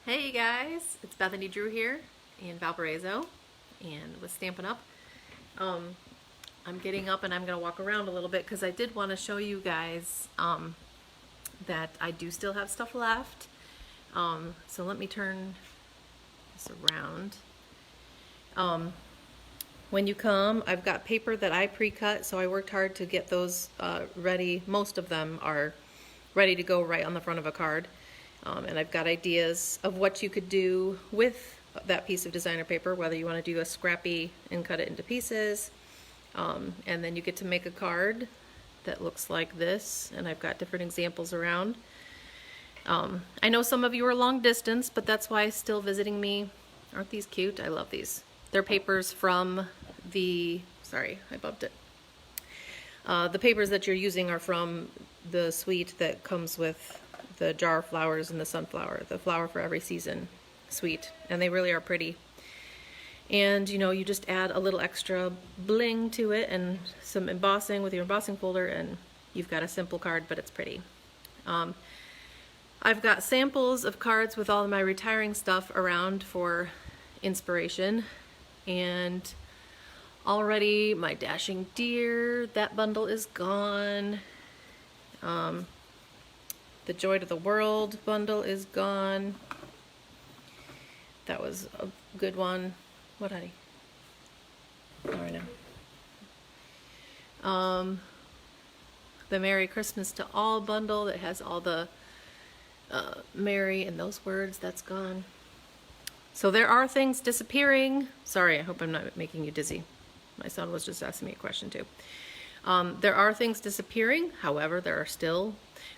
Hey guys, it's Bethany Drew here in Valparaiso and with Stampin' Up. I'm getting up and I'm going to walk around a little bit because I did want to show you guys that I do still have stuff left. So let me turn this around. When you come, I've got paper that I pre-cut, so I worked hard to get those ready. Most of them are ready to go right on the front of a card. And I've got ideas of what you could do with that piece of designer paper, whether you want to do a scrappy and cut it into pieces, and then you get to make a card that looks like this, and I've got different examples around. I know some of you are long distance, but that's why still visiting me. Aren't these cute? I love these. They're papers from the, sorry, I bumped it. The papers that you're using are from the suite that comes with the jar of flowers and the sunflower, the flower for every season suite, and they really are pretty. And you know, you just add a little extra bling to it and some embossing with your embossing folder, and you've got a simple card, but it's pretty. I've got samples of cards with all of my retiring stuff around for inspiration, and already my dashing deer, that bundle is gone. The Joy to the World bundle is gone. That was a good one. What, honey? All right now. The Merry Christmas to All bundle that has all the Merry and those words, that's gone. So there are things disappearing. Sorry, I hope I'm not making you dizzy. My son was just asking me a question too. There are things disappearing. However, there are still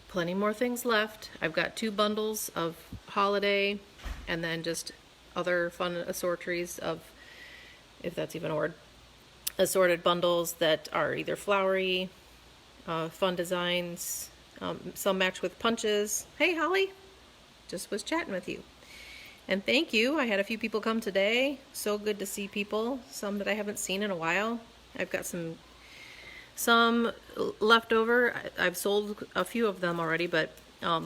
plenty more things left. I've got 2 bundles of holiday and then just other fun assortries of, if that's even a word, assorted bundles that are either flowery, fun designs, some match with punches. Hey Holly, just was chatting with you. And thank you, I had a few people come today. So good to see people, some that I haven't seen in a while. I've got some left over. I've sold a few of them already, but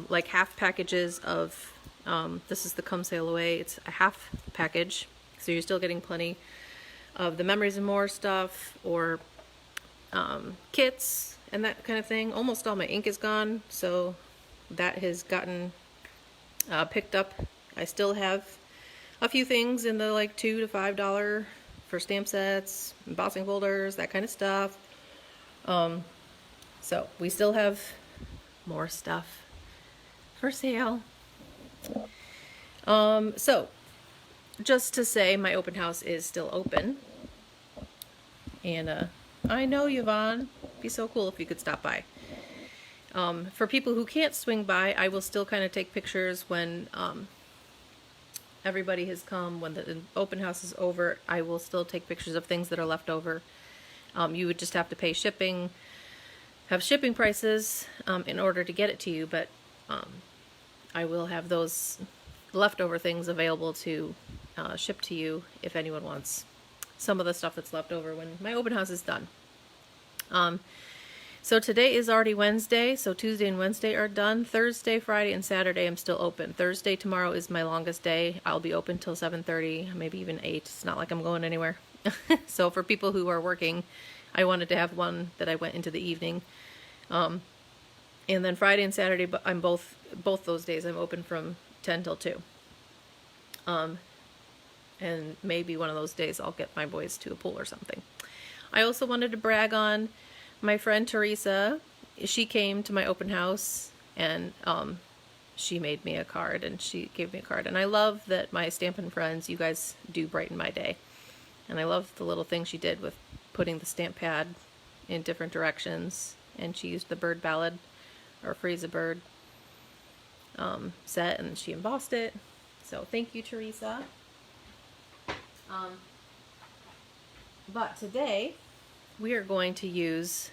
like half packages of, this is the Come Sail Away. It's a half package, so you're still getting plenty of the Memories and More stuff, or kits and that kind of thing. Almost all my ink is gone, so that has gotten picked up. I still have a few things in the like $2 to $5 for stamp sets, embossing folders, that kind of stuff. So we still have more stuff for sale. So just to say, my open house is still open, and I know, Yvonne, it'd be so cool if you could stop by. For people who can't swing by, I will still kind of take pictures when everybody has come. When the open house is over, I will still take pictures of things that are left over. You would just have to pay shipping, have shipping prices in order to get it to you, but I will have those leftover things available to ship to you if anyone wants some of the stuff that's left over when my open house is done. So today is already Wednesday, so Tuesday and Wednesday are done. Thursday, Friday, and Saturday I'm still open. Thursday, tomorrow, is my longest day. I'll be open till 7:30, maybe even 8. It's not like I'm going anywhere. So for people who are working, I wanted to have one that I went into the evening. And then Friday and Saturday, but I'm both those days I'm open from 10 till 2. And maybe one of those days I'll get my boys to a pool or something. I also wanted to brag on my friend Teresa. She came to my open house, and she made me a card, and she gave me a card. And I love that my Stampin' friends, you guys do brighten my day. And I love the little thing she did with putting the stamp pad in different directions, and she used the bird ballad, or Freeze a Bird set, and she embossed it. So thank you, Teresa. But today we are going to use,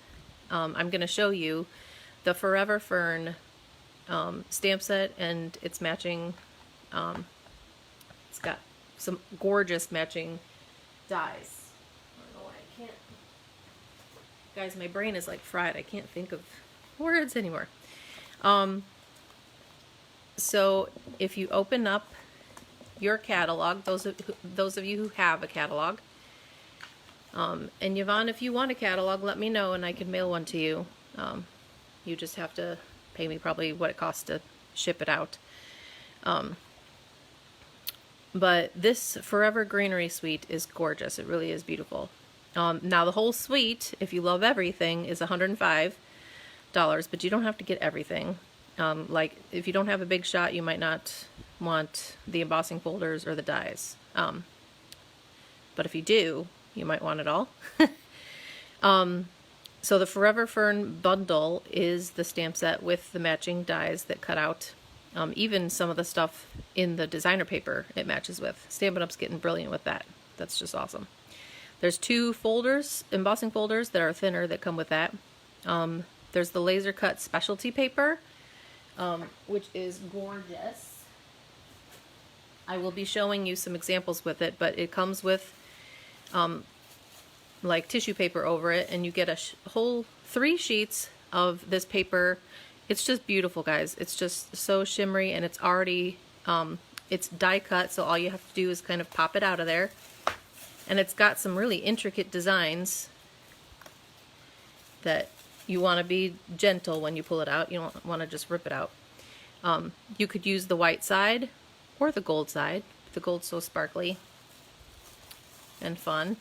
I'm going to show you the Forever Fern stamp set, and it's matching, it's got some gorgeous matching dies. I don't know why I can't. Guys, my brain is like fried. I can't think of words anymore. So if you open up your catalog, those of you who have a catalog. And Yvonne, if you want a catalog, let me know and I can mail one to you. You just have to pay me probably what it costs to ship it out. But this Forever Greenery suite is gorgeous. It really is beautiful. Now the whole suite, if you love everything, is $105, but you don't have to get everything. Like if you don't have a big shot, you might not want the embossing folders or the dies. But if you do, you might want it all. So the Forever Fern bundle is the stamp set with the matching dies that cut out. Even some of the stuff in the designer paper it matches with. Stampin' Up's getting brilliant with that. That's just awesome. There's 2 folders, embossing folders that are thinner that come with that. There's the laser cut specialty paper, which is gorgeous. I will be showing you some examples with it, but it comes with like tissue paper over it, and you get a whole 3 sheets of this paper. It's just beautiful, guys. It's just so shimmery, and it's already, it's die cut, so all you have to do is kind of pop it out of there. And it's got some really intricate designs that you want to be gentle when you pull it out. You don't want to just rip it out. You could use the white side or the gold side. The gold's so sparkly and fun.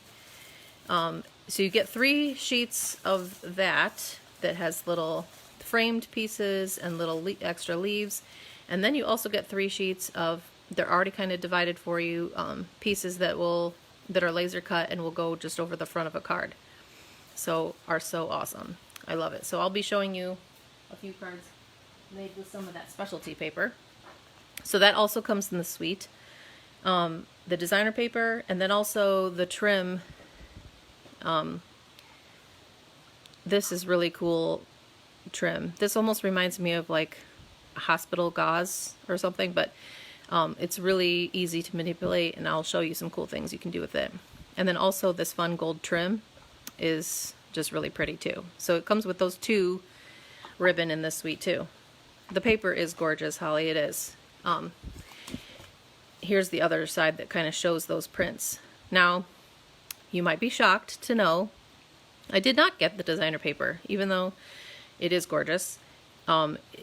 So you get 3 sheets of that has little framed pieces and little extra leaves, and then you also get 3 sheets of, they're already kind of divided for you, pieces that are laser cut and will go just over the front of a card. So awesome. I love it. So I'll be showing you a few cards made with some of that specialty paper. So that also comes in the suite. The designer paper, and then also the trim. This is really cool trim. This almost reminds me of like a hospital gauze or something, but it's really easy to manipulate, and I'll show you some cool things you can do with it. And then also this fun gold trim is just really pretty too. So it comes with those 2 ribbon in this suite too. The paper is gorgeous, Holly, it is. Here's the other side that kind of shows those prints. Now, you might be shocked to know I did not get the designer paper, even though it is gorgeous.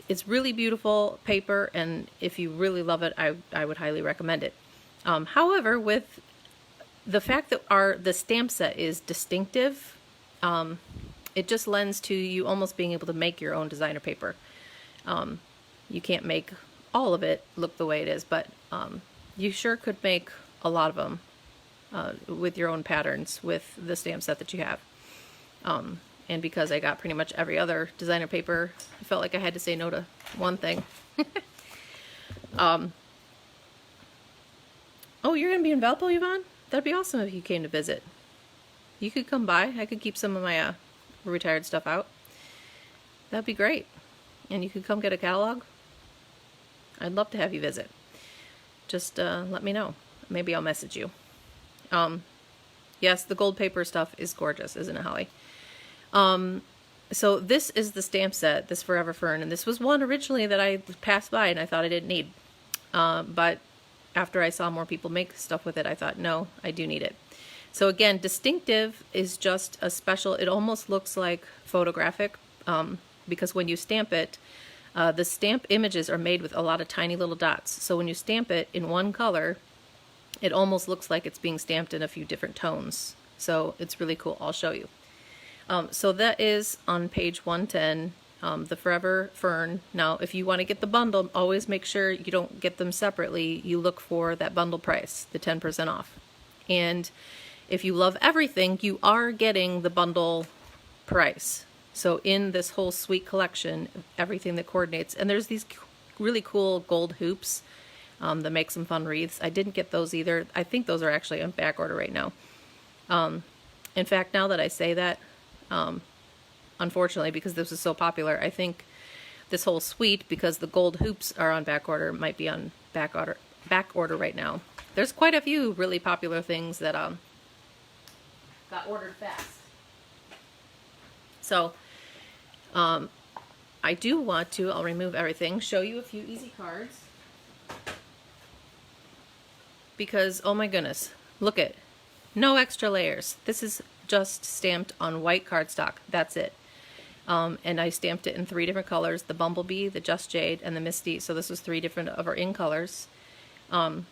It's really beautiful paper, and if you really love it, I would highly recommend it. However, with the fact that the stamp set is distinctive, it just lends to you almost being able to make your own designer paper. You can't make all of it look the way it is, but you sure could make a lot of them with your own patterns with the stamp set that you have. And because I got pretty much every other designer paper, I felt like I had to say no to one thing. Oh, you're going to be in Valpo, Yvonne? That'd be awesome if you came to visit. You could come by. I could keep some of my retired stuff out. That'd be great. And you could come get a catalog. I'd love to have you visit. Just let me know. Maybe I'll message you. Yes, the gold paper stuff is gorgeous, isn't it, Holly? So this is the stamp set, this Forever Fern, and this was one originally that I passed by and I thought I didn't need. But after I saw more people make stuff with it, I thought, no, I do need it. So again, distinctive is just a special, it almost looks like photographic, because when you stamp it, the stamp images are made with a lot of tiny little dots. So when you stamp it in one color, it almost looks like it's being stamped in a few different tones. So it's really cool. I'll show you. So that is on page 110, the Forever Fern. Now, if you want to get the bundle, always make sure you don't get them separately. You look for that bundle price, the 10% off. And if you love everything, you are getting the bundle price. So in this whole suite collection, everything that coordinates, and there's these really cool gold hoops that make some fun wreaths. I didn't get those either. I think those are actually on back order right now. In fact, now that I say that, unfortunately, because this is so popular, I think this whole suite, because the gold hoops are on back order, might be on back order right now. There's quite a few really popular things that got ordered fast. So I do want to, I'll remove everything, show you a few easy cards. because, oh my goodness, look at, no extra layers. This is just stamped on white cardstock. That's it. And I stamped it in 3 different colors, the Bumblebee, the Just Jade, and the Misty. So this was 3 different of our in colors. And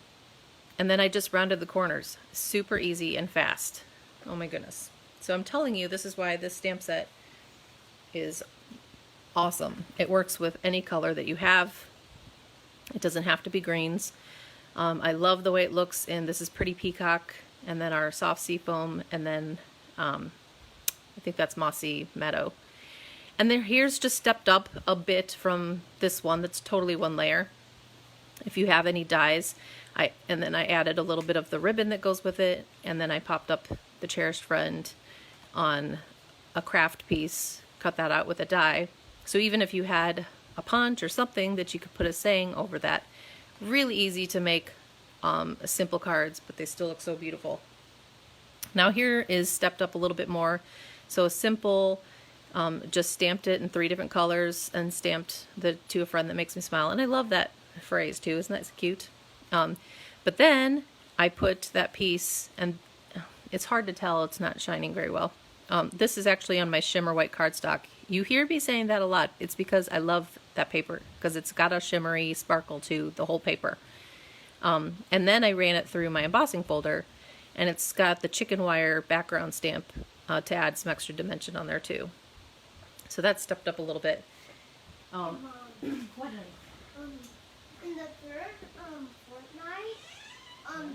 then I just rounded the corners. Super easy and fast. Oh my goodness. So I'm telling you, this is why this stamp set is awesome. It works with any color that you have. It doesn't have to be greens. I love the way it looks in, this is Pretty Peacock, and then our Soft Sea Foam, and then I think that's Mossy Meadow. And then here's just stepped up a bit from this one that's totally 1 layer. If you have any dies, and then I added a little bit of the ribbon that goes with it, and then I popped up the Cherished Friend on a craft piece, cut that out with a die. So even if you had a punch or something that you could put a saying over that, really easy to make simple cards, but they still look so beautiful. Now here is stepped up a little bit more. So a simple, just stamped it in 3 different colors and stamped the To a Friend That Makes Me Smile. And I love that phrase too, isn't that cute? But then I put that piece, and it's hard to tell, it's not shining very well. This is actually on my shimmer white cardstock. You hear me saying that a lot. It's because I love that paper, because it's got a shimmery sparkle to the whole paper. And then I ran it through my embossing folder, and it's got the chicken wire background stamp to add some extra dimension on there too. So that's stepped up a little bit. What? In the third Fortnite,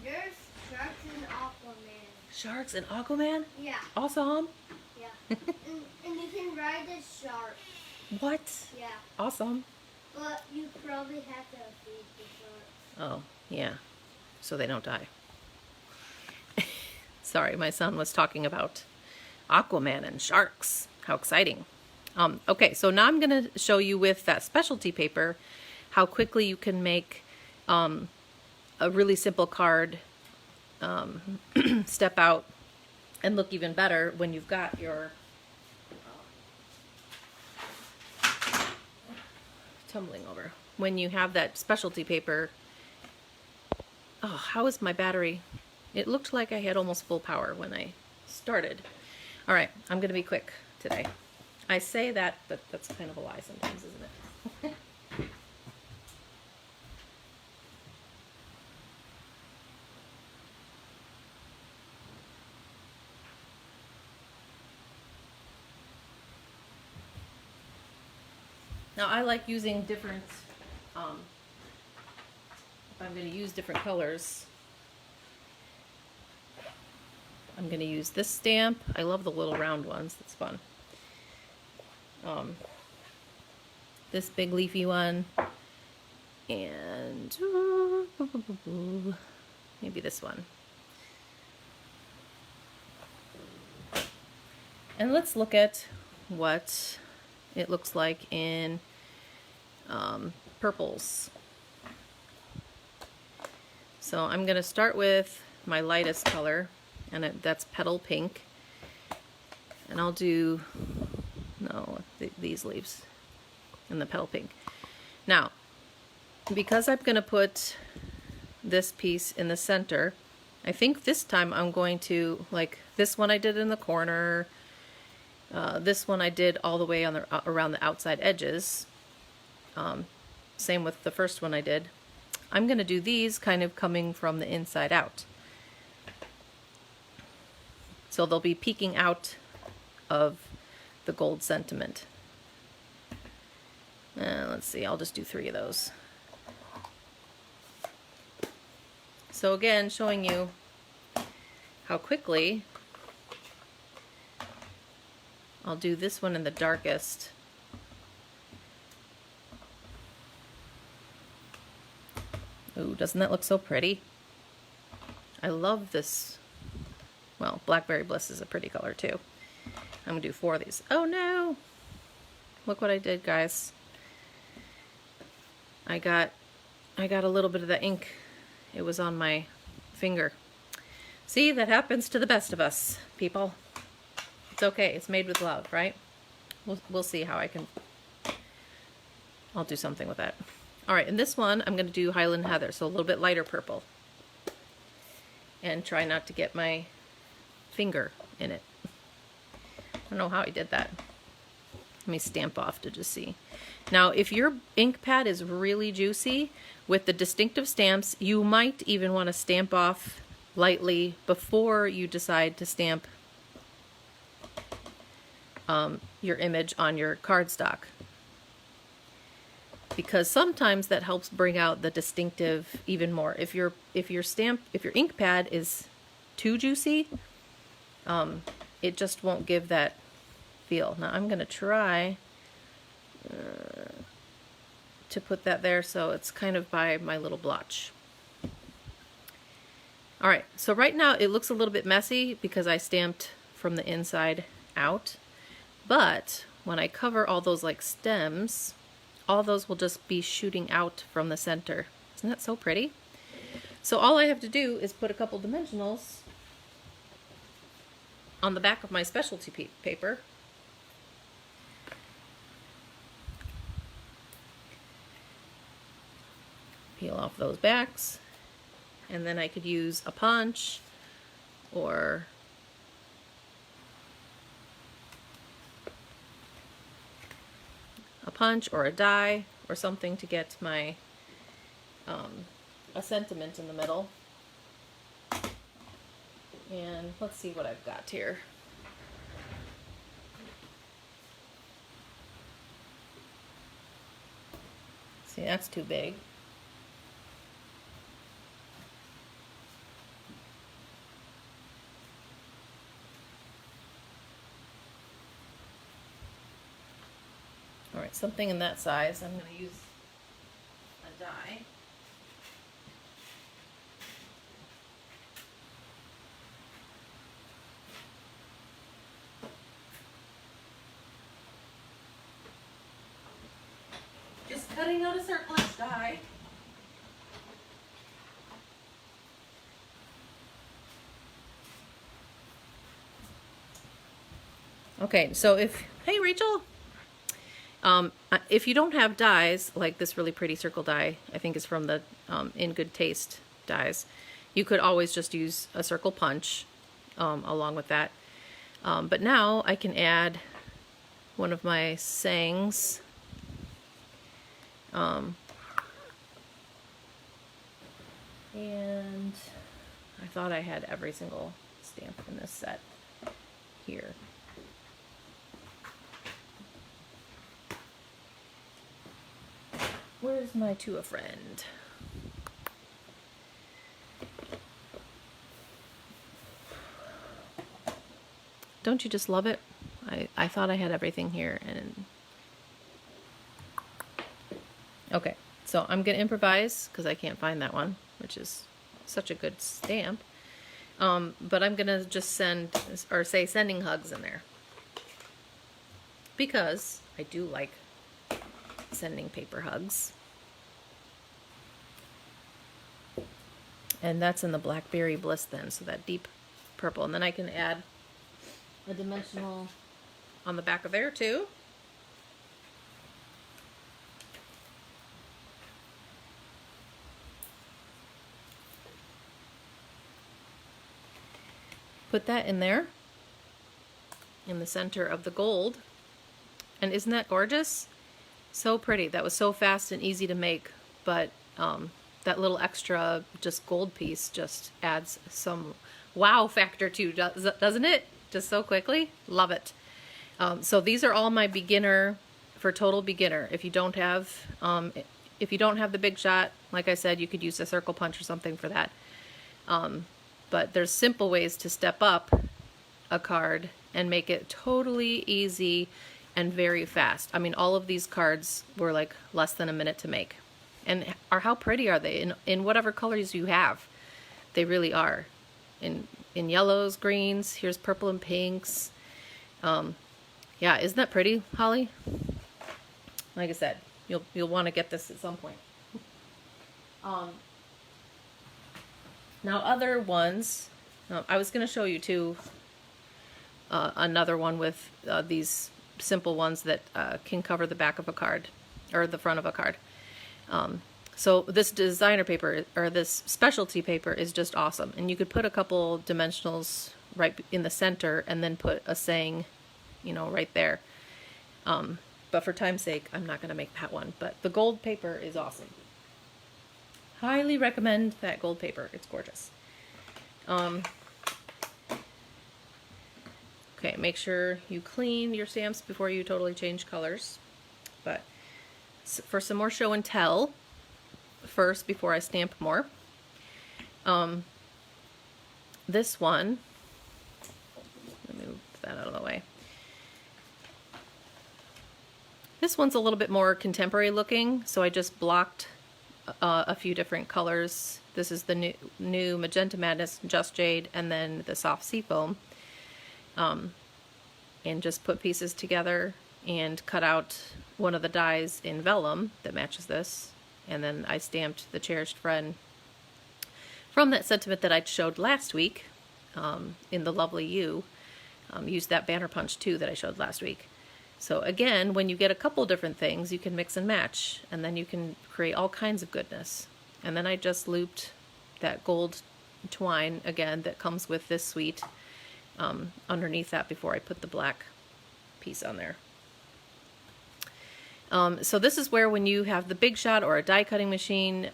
there's sharks and Aquaman. Sharks and Aquaman? Yeah. Awesome. Yeah. and you can ride the shark. What? Yeah. Awesome. But you probably have to feed the sharks. Oh, yeah. So they don't die. Sorry, my son was talking about Aquaman and sharks. How exciting. Okay, so now I'm going to show you with that specialty paper how quickly you can make a really simple card step out and look even better when you've got your tumbling over. When you have that specialty paper. Oh, how is my battery? It looked like I had almost full power when I started. All right, I'm going to be quick today. I say that, but that's kind of a lie sometimes, isn't it? Now I like using different, if I'm going to use different colors, I'm going to use this stamp. I love the little round ones, that's fun. This big leafy one, and maybe this one. And let's look at what it looks like in purples. So I'm going to start with my lightest color, and that's Petal Pink. And I'll do, these leaves in the Petal Pink. Now, because I'm going to put this piece in the center, I think this time I'm going to, like this one I did in the corner, this one I did all the way on around the outside edges. Same with the first one I did. I'm going to do these kind of coming from the inside out. So they'll be peeking out of the gold sentiment. Let's see, I'll just do 3 of those. So again, showing you how quickly I'll do this one in the darkest. Ooh, doesn't that look so pretty? I love this. Well, Blackberry Bliss is a pretty color too. I'm gonna do 4 of these. Oh no! Look what I did, guys. I got a little bit of the ink. It was on my finger. See, that happens to the best of us, people. It's okay. It's made with love, right? We'll see how I'll do something with that. All right, and this one I'm going to do Highland Heather, so a little bit lighter purple. and try not to get my finger in it. I don't know how I did that. Let me stamp off to just see. Now, if your ink pad is really juicy with the distinctive stamps, you might even want to stamp off lightly before you decide to stamp your image on your cardstock, because sometimes that helps bring out the distinctive even more. If your ink pad is too juicy, it just won't give that feel. Now I'm gonna try to put that there so it's kind of by my little blotch. All right, so right now it looks a little bit messy because I stamped from the inside out, but when I cover all those like stems, all those will just be shooting out from the center. Isn't that so pretty? So all I have to do is put a couple dimensionals on the back of my specialty paper. Peel off those backs, and then I could use a punch or a die or something to get my a sentiment in the middle. And let's see what I've got here. See, that's too big. All right, something in that size. I'm going to use a die. Just cutting out a surplus die. Okay, so hey Rachel, if you don't have dies, like this really pretty circle die, I think is from the In Good Taste dies, you could always just use a circle punch along with that. But now I can add one of my sayings. And I thought I had every single stamp in this set here. Where's my To a Friend? Don't you just love it? I thought I had everything here, and okay, so I'm gonna improvise because I can't find that one, which is such a good stamp. But I'm gonna just send or say sending hugs in there because I do like sending paper hugs. And that's in the Blackberry Bliss then, so that deep purple. And then I can add a dimensional on the back of there too. Put that in there, in the center of the gold. And isn't that gorgeous? So pretty. That was so fast and easy to make, but that little extra just gold piece just adds some wow factor too, doesn't it? Just so quickly. Love it. So these are all my beginner, for total beginner. If you don't have the Big Shot, like I said, you could use a circle punch or something for that. But there's simple ways to step up a card and make it totally easy and very fast. I mean, all of these cards were like less than a minute to make. And how pretty are they in whatever colors you have? They really are. In yellows, greens, here's purple and pinks. Yeah, isn't that pretty, Holly? Like I said, you'll want to get this at some point. Now other ones, I was going to show you too another one with these simple ones that can cover the back of a card or the front of a card. So this designer paper, or this specialty paper, is just awesome. And you could put a couple dimensionals right in the center and then put a saying, you know, right there. But for time's sake, I'm not going to make that one. But the gold paper is awesome. Highly recommend that gold paper. It's gorgeous. Okay, make sure you clean your stamps before you totally change colors. But for some more show and tell, first, before I stamp more, this one, let me move that out of the way. This one's a little bit more contemporary looking, so I just blocked a few different colors. This is the new Magenta Madness, Just Jade, and then the Soft Seafoam. And just put pieces together and cut out one of the dies in vellum that matches this. And then I stamped the Cherished Friend from that sentiment that I showed last week in the Lovely You. Used that banner punch too that I showed last week. So again, when you get a couple different things, you can mix and match, and then you can create all kinds of goodness. And then I just looped that gold twine again that comes with this suite underneath that before I put the black piece on there. So this is where, when you have the Big Shot or a die cutting machine,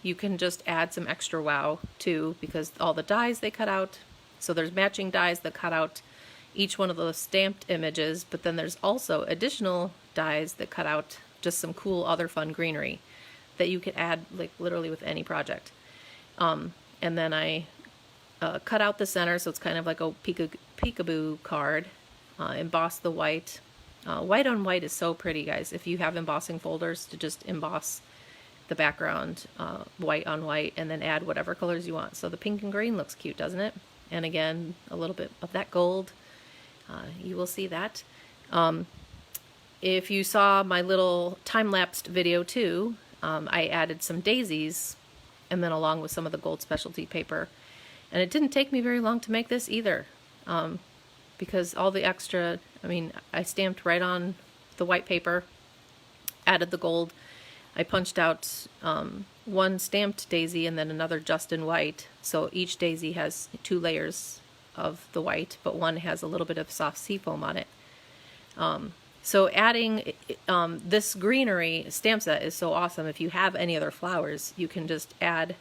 you can just add some extra wow too, because all the dies they cut out, so there's matching dies that cut out each one of those stamped images, but then there's also additional dies that cut out just some cool other fun greenery that you could add like literally with any project. And then I cut out the center, so it's kind of like a peekaboo card, emboss the white. White on white is so pretty, guys. If you have embossing folders, to just emboss the background white on white and then add whatever colors you want. So the pink and green looks cute, doesn't it? And again, a little bit of that gold. You will see that. If you saw my little time-lapsed video too, I added some daisies, and then along with some of the gold specialty paper. And it didn't take me very long to make this either, because all the extra, I mean, I stamped right on the white paper, added the gold. I punched out one stamped daisy and then another just in white. So each daisy has 2 layers of the white, but one has a little bit of soft seafoam on it. So adding this greenery stamp set is so awesome. If you have any other flowers, you can just add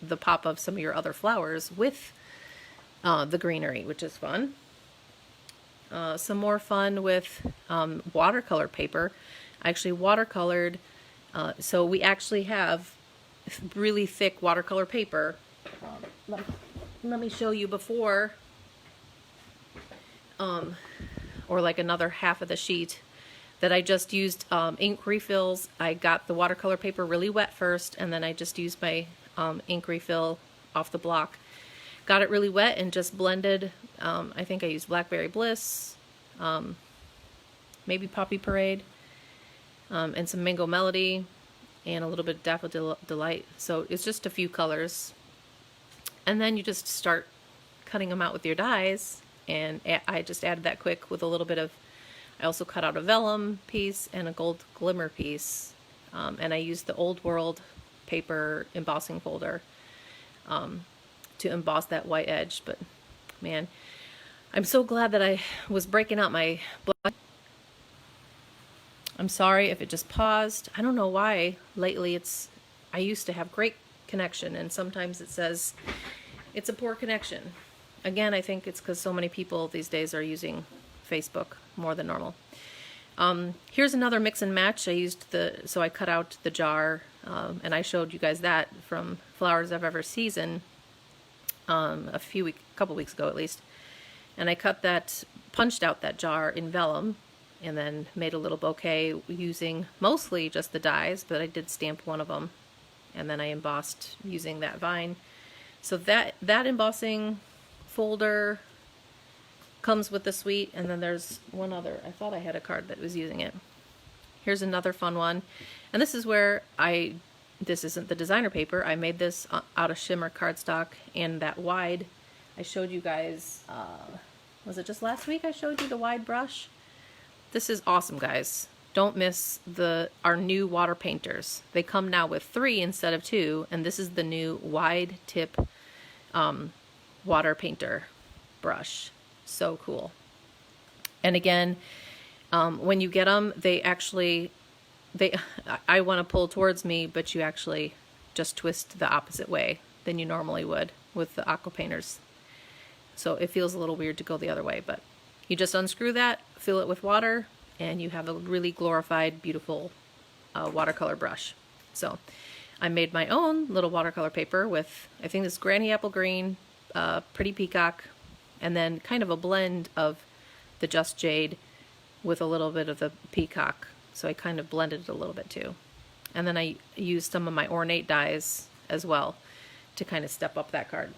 the pop of some of your other flowers with the greenery, which is fun. Some more fun with watercolor paper. I actually watercolored, so we actually have really thick watercolor paper. Let me show you before, or like another half of the sheet that I just used ink refills. I got the watercolor paper really wet first, and then I just used my ink refill off the block. Got it really wet and just blended. I think I used Blackberry Bliss, maybe Poppy Parade, and some Mango Melody, and a little bit of Daffodil Delight. So it's just a few colors. And then you just start cutting them out with your dies, and I just added that quick with a little bit of, I also cut out a vellum piece and a gold glimmer piece, and I used the Old World paper embossing folder to emboss that white edge. But man, I'm so glad that I was breaking out my blood. I'm sorry if it just paused. I don't know why lately I used to have great connection, and sometimes it says it's a poor connection. Again, I think it's because so many people these days are using Facebook more than normal. Here's another mix and match. So I cut out the jar, and I showed you guys that from Flowers of Ever Season a couple weeks ago at least. And I punched out that jar in vellum, and then made a little bouquet using mostly just the dies, but I did stamp one of them, and then I embossed using that vine. So that embossing folder comes with the suite, and then there's one other. I thought I had a card that was using it. Here's another fun one, and this is where this isn't the designer paper. I made this out of shimmer cardstock, and that wide, I showed you guys, was it just last week I showed you the wide brush? This is awesome, guys. don't miss our new water painters. They come now with 3 instead of 2, and this is the new wide tip water painter brush. So cool. And again, when you get them, I want to pull towards me, but you actually just twist the opposite way than you normally would with the aqua painters. So it feels a little weird to go the other way, but you just unscrew that, fill it with water, and you have a really glorified, beautiful watercolor brush. So I made my own little watercolor paper with, I think this Granny Apple Green, Pretty Peacock, and then kind of a blend of the Just Jade with a little bit of the Peacock. So I kind of blended it a little bit too. And then I used some of my ornate dies as well to kind of step up that card.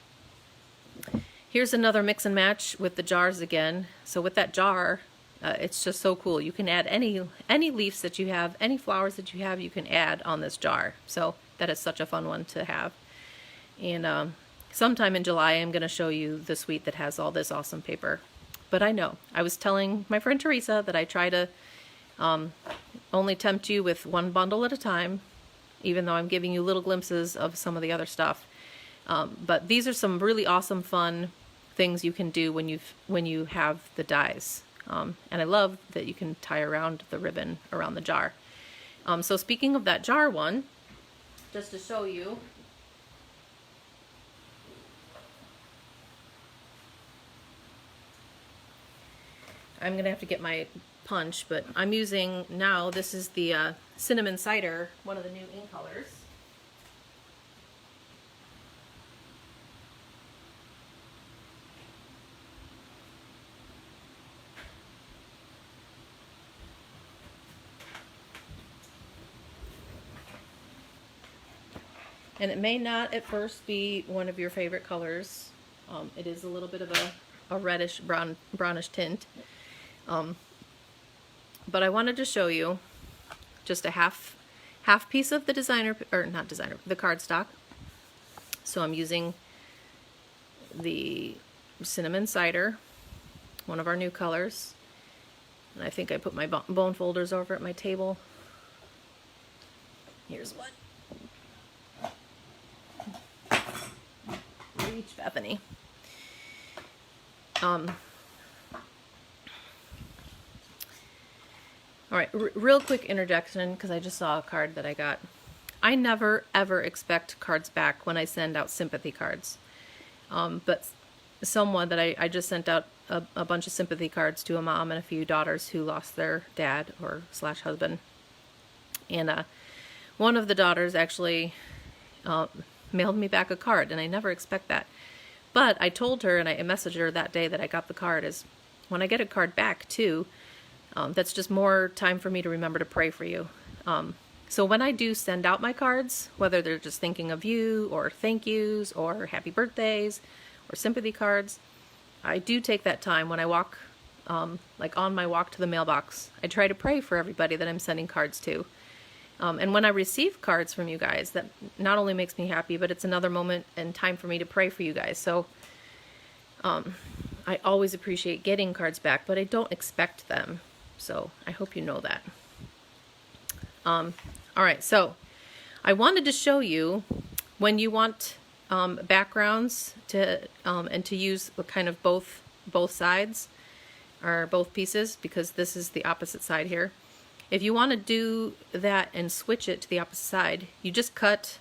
Here's another mix and match with the jars again. So with that jar, it's just so cool. You can add any leaves that you have, any flowers that you have, you can add on this jar. So that is such a fun one to have. And sometime in July, I'm going to show you the suite that has all this awesome paper. But I know, I was telling my friend Teresa that I try to only tempt you with one bundle at a time, even though I'm giving you little glimpses of some of the other stuff. But these are some really awesome, fun things you can do when you have the dies. And I love that you can tie around the ribbon around the jar. So speaking of that jar one, just to show you, I'm gonna have to get my punch, but I'm using now, this is the cinnamon cider, one of the new ink colors. And it may not at first be one of your favorite colors. It is a little bit of a reddish brownish tint. But I wanted to show you just a half piece of the the cardstock. So I'm using the cinnamon cider, one of our new colors. And I think I put my bone folders over at my table. Here's one. Reach, Bethany. All right, real quick interjection, because I just saw a card that I got. I never, ever expect cards back when I send out sympathy cards. But someone that I just sent out a bunch of sympathy cards to a mom and a few daughters who lost their dad or / husband. And one of the daughters actually mailed me back a card, and I never expect that. But I told her, and I messaged her that day that I got the card, is when I get a card back too, that's just more time for me to remember to pray for you. So when I do send out my cards, whether they're just thinking of you or thank yous or happy birthdays or sympathy cards, I do take that time when I walk, like on my walk to the mailbox. I try to pray for everybody that I'm sending cards to. And when I receive cards from you guys, that not only makes me happy, but it's another moment and time for me to pray for you guys. So I always appreciate getting cards back, but I don't expect them. So I hope you know that. All right, so I wanted to show you when you want backgrounds to and to use kind of both sides or both pieces, because this is the opposite side here. If you want to do that and switch it to the opposite side, you just cut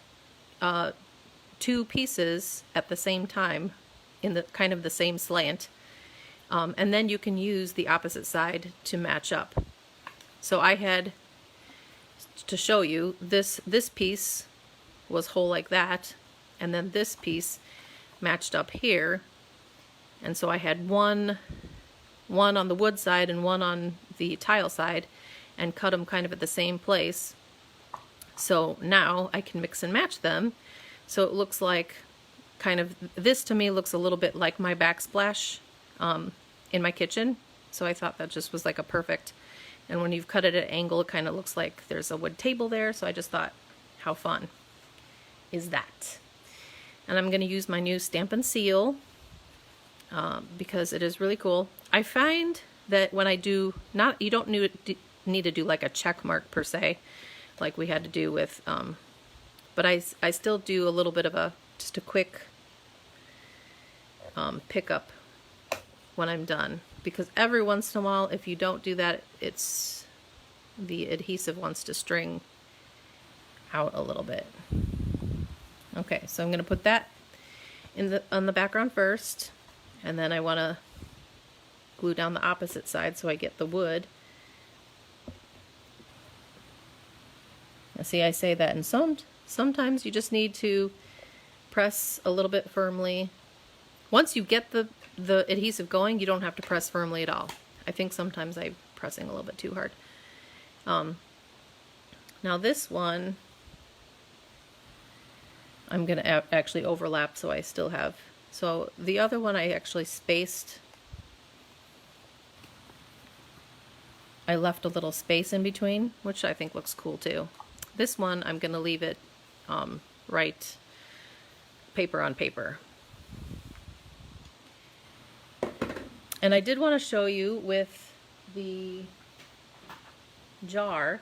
2 pieces at the same time in the kind of the same slant, and then you can use the opposite side to match up. So I had to show you this piece was whole like that, and then this piece matched up here, and so I had one on the wood side and one on the tile side, and cut them kind of at the same place. So now I can mix and match them. So it looks like kind of, this to me looks a little bit like my backsplash in my kitchen. So I thought that just was like a perfect, and when you've cut it at an angle, it kind of looks like there's a wood table there. So I just thought, how fun is that? And I'm going to use my new Stampin' seal because it is really cool. I find that when I do, you don't need to do like a check mark per se, like we had to do with, but I still do a little bit of just a quick pickup when I'm done, because every once in a while, if you don't do that, the adhesive wants to string out a little bit. Okay, so I'm going to put that on the background first, and then I want to glue down the opposite side so I get the wood. Now see, I say that, and sometimes you just need to press a little bit firmly. Once you get the adhesive going, you don't have to press firmly at all. I think sometimes I'm pressing a little bit too hard. Now this one, I'm going to actually overlap so I still have, so the other one I actually spaced. I left a little space in between, which I think looks cool too. This one, I'm going to leave it right paper on paper. And I did want to show you with the jar,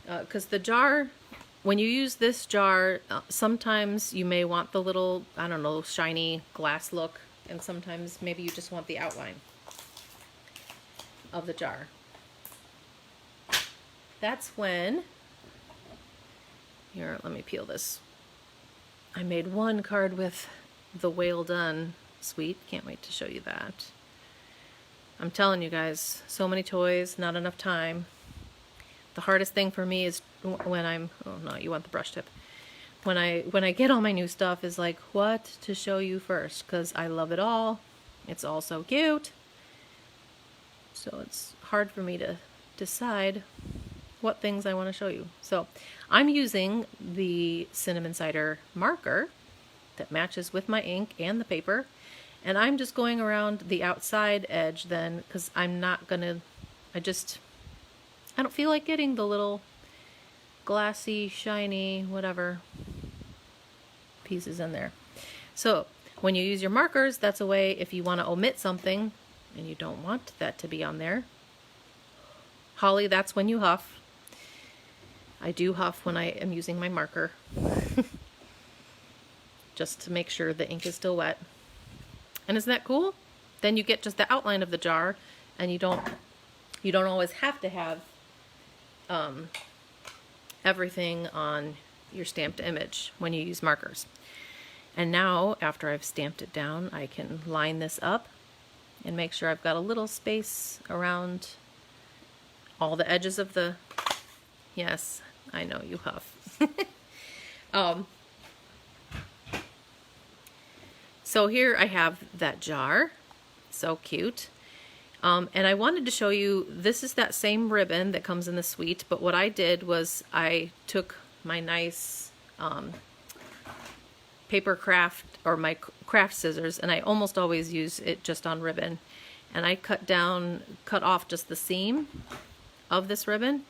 because the jar, when you use this jar, sometimes you may want the little, I don't know, shiny glass look, and sometimes maybe you just want the outline of the jar. That's when, here, let me peel this. I made one card with the Well Done suite. Can't wait to show you that. I'm telling you guys, so many toys, not enough time. The hardest thing for me is when I'm, oh no, you want the brush tip. When I get all my new stuff is like, what to show you first, because I love it all. It's all so cute. So it's hard for me to decide what things I want to show you. So I'm using the cinnamon cider marker that matches with my ink and the paper. And I'm just going around the outside edge then, because I'm not gonna, I don't feel like getting the little glassy, shiny, whatever pieces in there. So when you use your markers, that's a way if you want to omit something and you don't want that to be on there. Holly, that's when you huff. I do huff when I am using my marker just to make sure the ink is still wet. And isn't that cool? Then you get just the outline of the jar, and you don't always have to have everything on your stamped image when you use markers. And now, after I've stamped it down, I can line this up and make sure I've got a little space around all the edges of the, yes, I know you huff. So here I have that jar, so cute. And I wanted to show you, this is that same ribbon that comes in the suite, but what I did was I took my nice paper craft, or my craft scissors, and I almost always use it just on ribbon. And I cut off just the seam of this ribbon,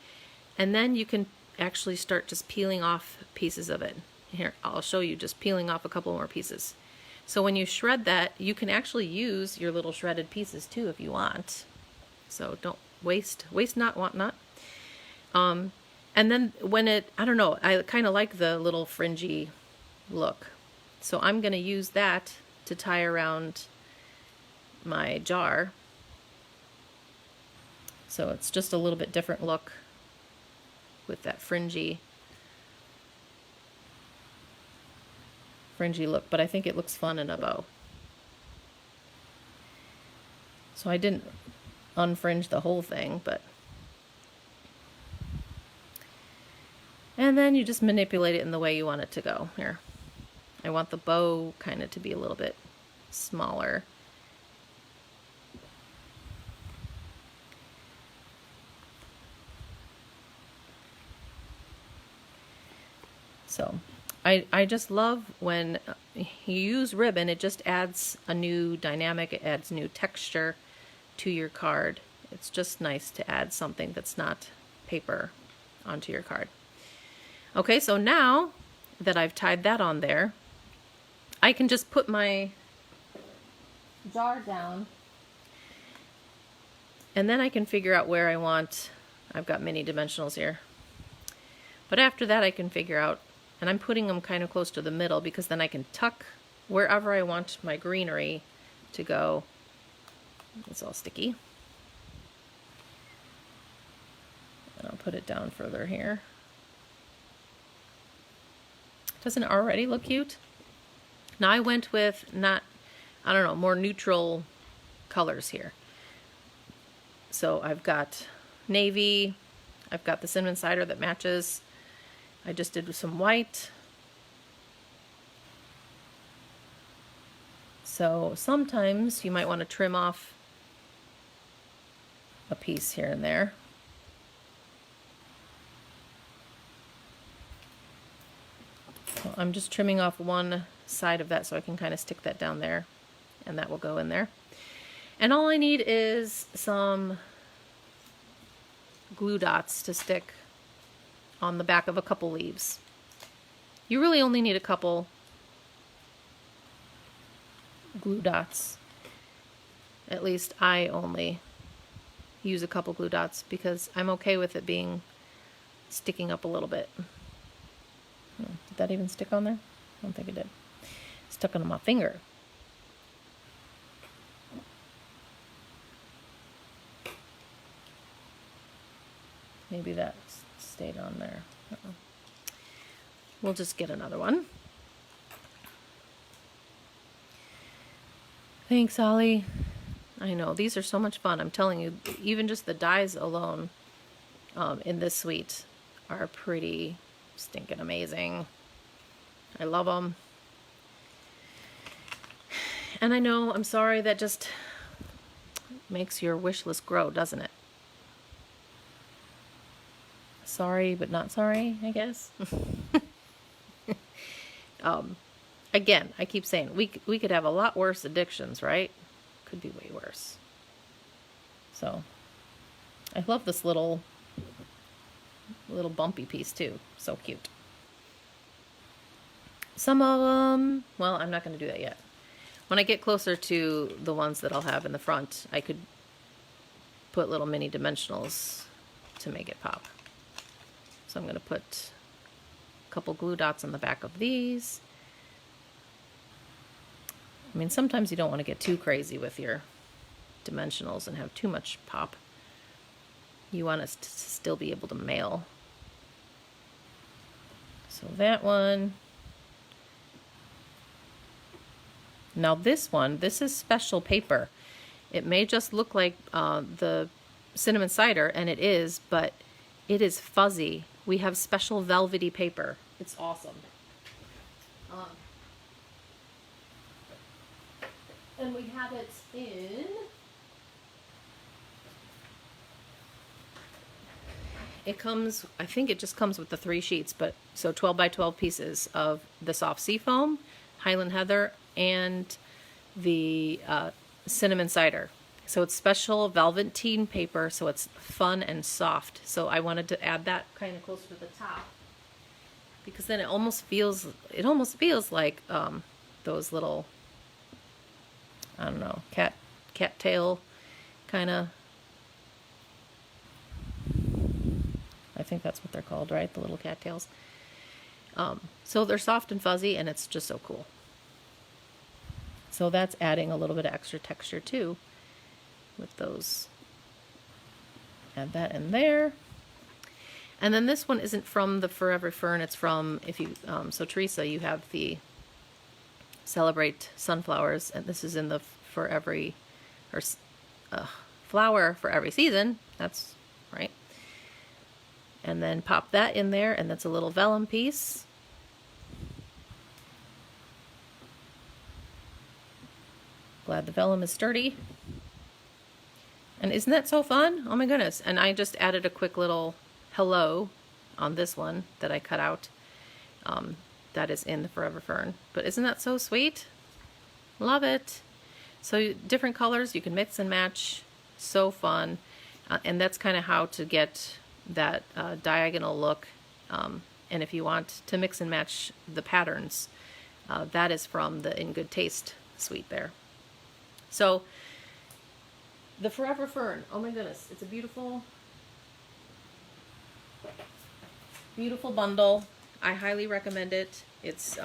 and then you can actually start just peeling off pieces of it. Here, I'll show you just peeling off a couple more pieces. So when you shred that, you can actually use your little shredded pieces too if you want. So don't waste not, want not. And then when I don't know, I kind of like the little fringy look. So I'm going to use that to tie around my jar. So it's just a little bit different look with that fringy look, but I think it looks fun in a bow. So I didn't unfringe the whole thing, but, and then you just manipulate it in the way you want it to go. Here, I want the bow kind of to be a little bit smaller. So I just love when you use ribbon, it just adds a new dynamic, it adds new texture to your card. It's just nice to add something that's not paper onto your card. Okay, so now that I've tied that on there, I can just put my jar down, and then I can figure out where I want I've got mini dimensionals here. But after that I can figure out, and I'm putting them kind of close to the middle because then I can tuck wherever I want my greenery to go. It's all sticky. And I'll put it down further here. Doesn't it already look cute? Now I went with more neutral colors here. So I've got navy, I've got the cinnamon cider that matches. I just did some white. So sometimes you might want to trim off a piece here and there. So I'm just trimming off one side of that so I can kind of stick that down there, and that will go in there. And all I need is some glue dots to stick on the back of a couple leaves. You really only need a couple glue dots. At least I only use a couple glue dots because I'm okay with it sticking up a little bit. Did that even stick on there? I don't think it did. Stuck on my finger. Maybe that stayed on there. We'll just get another one. Thanks, Ollie. I know, these are so much fun. I'm telling you, even just the dies alone in this suite are pretty stinking amazing. I love them. And I know, I'm sorry, that just makes your wish list grow, doesn't it? Sorry, but not sorry, I guess. Again, I keep saying, we could have a lot worse addictions, right? Could be way worse. So, I love this little bumpy piece too. So cute. Some of them, well, I'm not going to do that yet. When I get closer to the ones that I'll have in the front, I could put little mini dimensionals to make it pop. So I'm going to put a couple glue dots on the back of these. I mean, sometimes you don't want to get too crazy with your dimensionals and have too much pop. You want us to still be able to mail. So that one. Now this one, this is special paper. It may just look like the cinnamon cider, and it is, but it is fuzzy. We have special velvety paper. It's awesome. And we have it in... It comes, I think it just comes with the 3 sheets, but so 12 by 12 pieces of the soft sea foam, Highland Heather, and the cinnamon cider. So it's special velveteen paper, so it's fun and soft. So I wanted to add that kind of closer to the top, because then it almost feels like those little, I don't know, cat tail kind of. I think that's what they're called, right? The little cattails. So they're soft and fuzzy, and it's just so cool. So that's adding a little bit of extra texture too with those. Add that in there. And then this one isn't from the Forever Fern. It's from, so Teresa, you have the Celebrate Sunflowers, and this is in the Flower for Every Season. That's right. And then pop that in there, and that's a little vellum piece. Glad the vellum is sturdy. And isn't that so fun? Oh my goodness. And I just added a quick little hello on this one that I cut out. That is in the Forever Fern. But isn't that so sweet? Love it. So different colors, you can mix and match. So fun. And that's kind of how to get that diagonal look. And if you want to mix and match the patterns, that is from the In Good Taste suite there. So the Forever Fern, oh my goodness, it's a beautiful Beautiful bundle. I highly recommend it. It's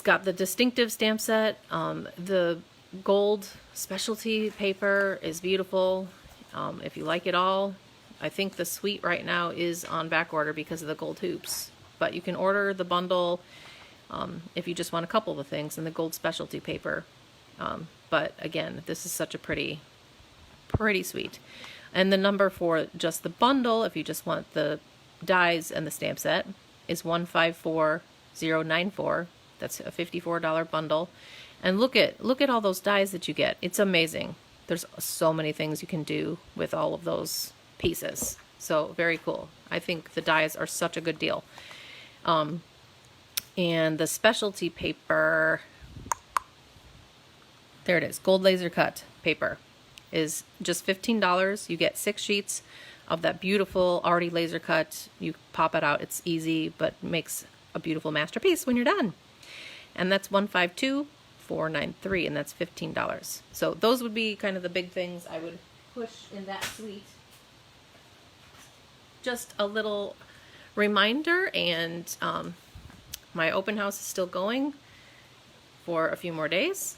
got the distinctive stamp set. The gold specialty paper is beautiful. If you like it all, I think the suite right now is on back order because of the gold hoops. But you can order the bundle if you just want a couple of the things in the gold specialty paper. But again, this is such a pretty suite. And the number for just the bundle, if you just want the dies and the stamp set, is 154094. That's a $54 bundle. And look at all those dies that you get. It's amazing. There's so many things you can do with all of those pieces. So very cool. I think the dies are such a good deal. And the specialty paper, there it is, gold laser cut paper, is just $15. You get 6 sheets of that beautiful already laser cut. You pop it out. It's easy, but makes a beautiful masterpiece when you're done. And that's $152,493, and that's $15. So those would be kind of the big things I would push in that suite. Just a little reminder, and my open house is still going for a few more days.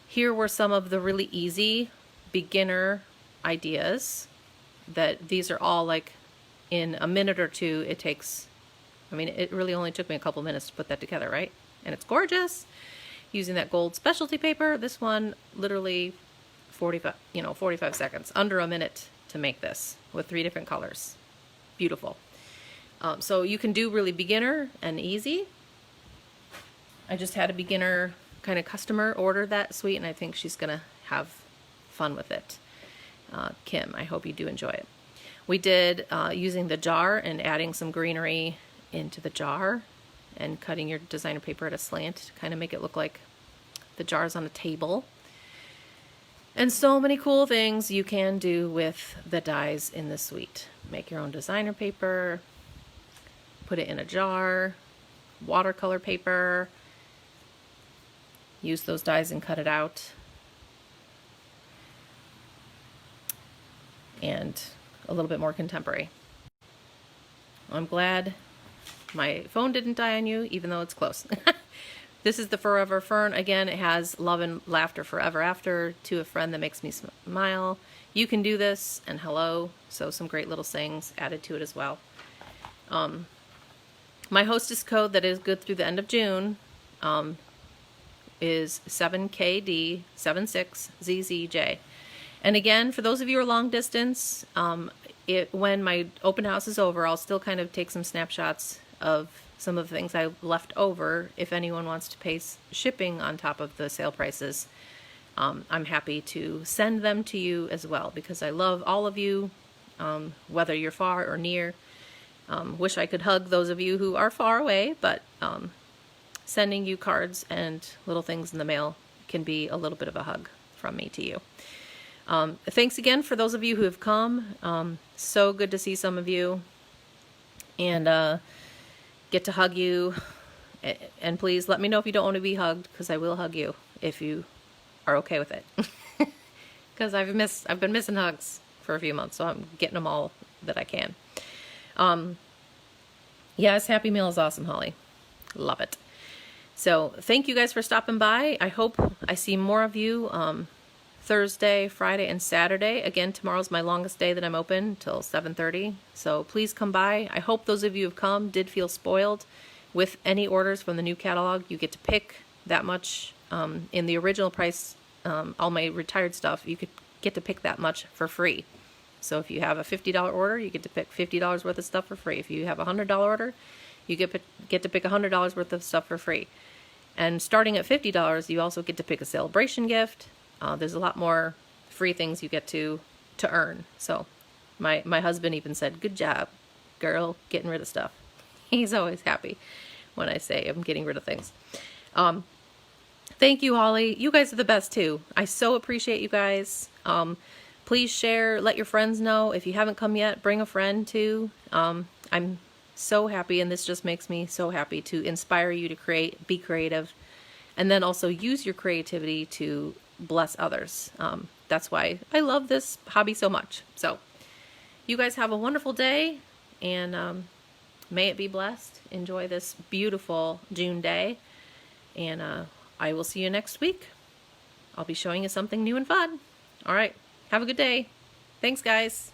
Here were some of the really easy beginner ideas that these are all like in a minute or two. It takes, I mean, it really only took me a couple minutes to put that together, right? And it's gorgeous. Using that gold specialty paper, this one literally 45 seconds, under a minute to make this with 3 different colors. Beautiful. So you can do really beginner and easy. I just had a beginner kind of customer order that suite, and I think she's gonna have fun with it. Kim, I hope you do enjoy it. We did using the jar and adding some greenery into the jar and cutting your designer paper at a slant to kind of make it look like the jar's on a table. And so many cool things you can do with the dies in this suite. Make your own designer paper, put it in a jar, watercolor paper, use those dies and cut it out. And a little bit more contemporary. I'm glad my phone didn't die on you, even though it's close. This is the Forever Fern. Again, it has love and laughter forever after, to a friend that makes me smile. You can do this, and hello. So some great little sayings added to it as well. My hostess code that is good through the end of June is 7KD76ZZJ. And again, for those of you who are long distance, when my open house is over, I'll still kind of take some snapshots of some of the things I left over. If anyone wants to pay shipping on top of the sale prices, I'm happy to send them to you as well, because I love all of you, whether you're far or near. Wish I could hug those of you who are far away, but sending you cards and little things in the mail can be a little bit of a hug from me to you. Thanks again for those of you who have come. So good to see some of you and get to hug you. And please let me know if you don't want to be hugged, because I will hug you if you are okay with it. Because I've been missing hugs for a few months, so I'm getting them all that I can. Yes, Happy Meal is awesome, Holly. Love it. So thank you guys for stopping by. I hope I see more of you Thursday, Friday, and Saturday. Again, tomorrow's my longest day that I'm open till 7:30. So please come by. I hope those of you who have come did feel spoiled with any orders from the new catalog. You get to pick that much in the original price. All my retired stuff, you could get to pick that much for free. So if you have a $50 order, you get to pick $50 worth of stuff for free. If you have a $100 order, you get to pick $100 worth of stuff for free. And starting at $50, you also get to pick a celebration gift. There's a lot more free things you get to earn. So my husband even said, "Good job, girl, getting rid of stuff." He's always happy when I say I'm getting rid of things. Thank you, Holly. You guys are the best too. I so appreciate you guys. Please share, let your friends know. If you haven't come yet, bring a friend too. I'm so happy, and this just makes me so happy to inspire you to create, be creative, and then also use your creativity to bless others. That's why I love this hobby so much. So you guys have a wonderful day, and may it be blessed. Enjoy this beautiful June day, and I will see you next week. I'll be showing you something new and fun. All right, have a good day. Thanks, guys.